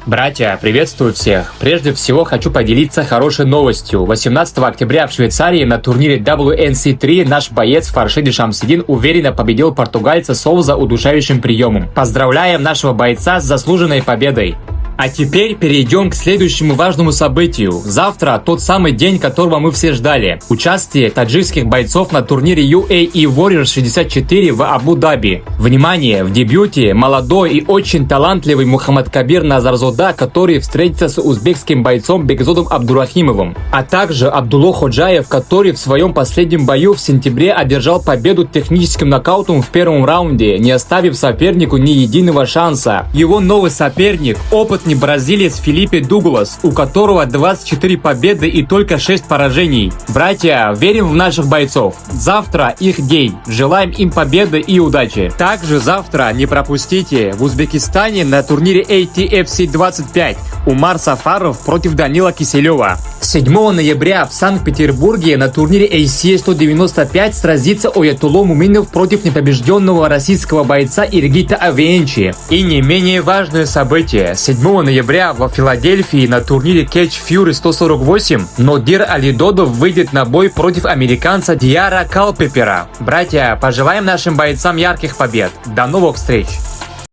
Братья, приветствую всех! Прежде всего хочу поделиться хорошей новостью. 18 октября в Швейцарии на турнире WNC3 наш боец Фаршиди Шамсидин уверенно победил португальца Соуза удушающим приемом. Поздравляем нашего бойца с заслуженной победой! А теперь перейдем к следующему важному событию. Завтра тот самый день, которого мы все ждали. Участие таджикских бойцов на турнире UAE Warriors 64 в Абу-Даби. Внимание! В дебюте молодой и очень талантливый Мухаммадкабир Назарзода, который встретится с узбекским бойцом Бекзодом Абдурахимовым. А также Абдулло Ходжаев, который в своем последнем бою в сентябре одержал победу техническим нокаутом в первом раунде, не оставив сопернику ни единого шанса. Его новый соперник – опытный бразилец Филиппе Дуглас, у которого 24 победы и только 6 поражений. Братья, верим в наших бойцов. Завтра их день. Желаем им победы и удачи. Также завтра не пропустите в Узбекистане на турнире ATFC 25 Умар Сафаров против Данила Киселева. 7 ноября в Санкт-Петербурге на турнире ACA 195 сразится Оятулло Муминов против непобежденного российского бойца Иргита Авиенчи. И не менее важное событие. 7 ноября во Филадельфии на турнире Catch Fury 148 Нодир Алидодов выйдет на бой против американца Диара Калпепера. Братья, пожелаем нашим бойцам ярких побед. До новых встреч!